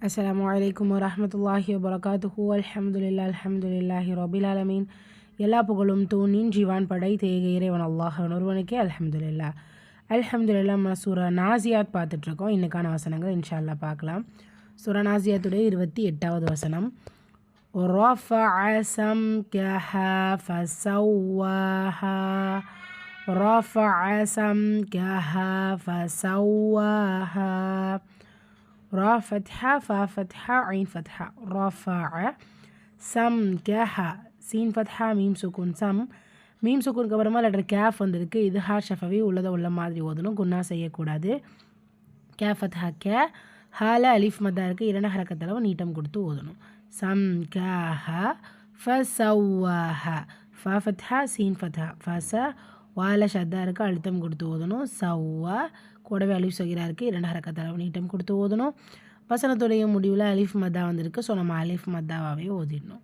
அஸ்ஸலாமு அலைக்கும் வரஹ்மத்துல்லாஹி வபரகாத்துஹு. அல்ஹம்துலில்லாஹி ரபில் ஆலமீன். எல்லா புகழும் தூணின் ஜீவான் படை தேக இறைவன் அல்லாஹ் ஒருவனுக்கே அல்ஹம்துலில்லாஹ். நம்ம சூரா நாசியாத் பார்த்துட்ருக்கோம். இன்றைக்கான வசனங்கள் இன்ஷா அல்லாஹ் பார்க்கலாம். சூரா நாசியாத்துடைய 28வது வசனம். رفع سمكها فسواها رفع سمكها فسواها را فتحة فا فتحة عين فتحة رفع سمكها سين فتحة மீம் சுக்கூன் சம் மீம் சுக்கூனுக்கு அப்புறமா லெட்டர் கேஃப் வந்திருக்கு. இது ஹார் ஷஃபவி உள்ளதை உள்ள மாதிரி ஓதணும், குன்னா செய்யக்கூடாது. கே ஃபத்ஹா கே ஹால அலிஃப் மத்தா இருக்குது, இரண்டு ஹரக்கத்தளவு நீட்டம் கொடுத்து ஓதணும். சம்கஹா ஃபஸவ்வாஹா ஃபா ஃபத்ஹா சீன் ஃபத்ஹா ஃபஸ வால ஷத்தா இருக்குது, அழுத்தம் கொடுத்து ஓதணும். சவ்வா கூடவே அலிஃப் சகிரா இருக்குது, இரண்டு ஹரக்கத்தளவு நீட்டம் கொடுத்து ஓதணும். வசனத்துடைய முடிவில் அலிஃப் மத்தா வந்திருக்கு. ஸோ நம்ம அலிஃப் மத்தாவே ஓதிடணும்.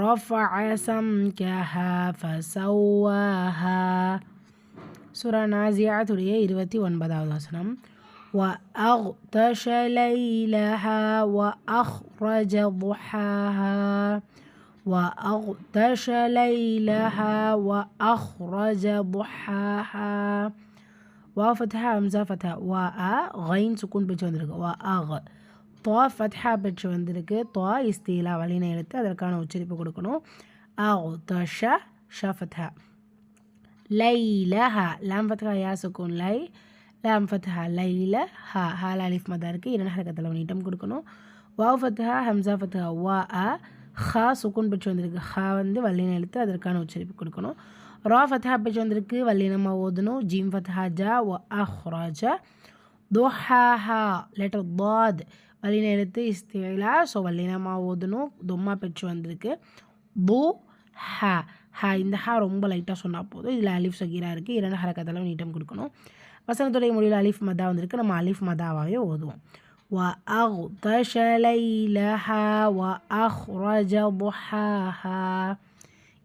ரஃபஅ சம்கஹா ஃபஸவ்வாஹா. சூரா நாசியாத்துடைய 29வது வசனம். وأغطش ليلها وأخرج ضحاها وأغطش ليلها وأخرج ضحاها واو فتحة همزة فتحة غين سكون பெற்று வந்திருக்கு. தா ஃபத்ஹா பெற்று வந்திருக்கு. தா இஸ்தீலா வலின எழுத்து, அதற்கான உச்சரிப்பு கொடுக்கணும். அக்தஷ ஷ ஃபத்ஹா லைலஹா லாம் ஃபத்ஹா யா சுக்கூன் லை லாம் ஃபத்ஹா லைல ஹா ஹால அலிஃப் மதா இருக்குது, இரண்டு ஹரக்கத்தில் நீட்டம் கொடுக்கணும். வாவ் ஃபத்ஹா ஹம்சா ஃபத்ஹா வா ஹா சுக்கூன் பெற்று வந்திருக்கு. ஹா வல்லின எழுத்து, அதற்கான உச்சரிப்பு கொடுக்கணும். ரா ஃபத்ஹா பெற்று வந்திருக்கு, வல்லினமாக ஓதணும். ஜீம் ஃபத்ஹா ஜா வ அஹ்ராஜ துஹாஹா லெட்டர் தாத் வல்லின எழுத்து இஸ்திலா, ஸோ வல்லினமாக ஓதணும். தும்மா பெற்று வந்திருக்கு. பு ஹா ஹா இந்த ஹா ரொம்ப லைட்டாக சொன்னால் போதும். இதில் அலிஃப் சகீரா இருக்குது, இரண்டு ஹரக்கத்தெல்லாம் நீட்டம் கொடுக்கணும். வசனத்துடைய முடிவில் அலிஃப் மதா வந்திருக்கு, நம்ம அலிஃப் மதாவாகவே ஓதுவோம். وأغطش ليلها وأخرج ضحاها.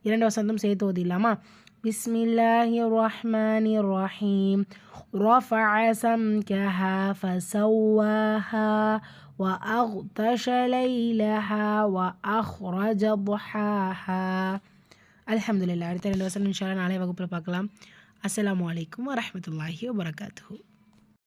இரண்டு வசனத்தும் சேர்த்து ஓதிடலாமா? பிஸ்மில்லாஹிர் ரஹ்மானிர் ரஹீம். رفع سمكها فسواها وأغطش ليلها وأخرج ضحاها. அல்ஹம்துலில்லாஹ். அடுத்த ரெண்டு வசனம் இன்ஷா அல்லாஹ் நாளை வகுப்பில் பார்க்கலாம். அஸ்ஸலாமு அலைக்கும் வரஹ்மத்துல்லாஹி வபரகாத்துஹு.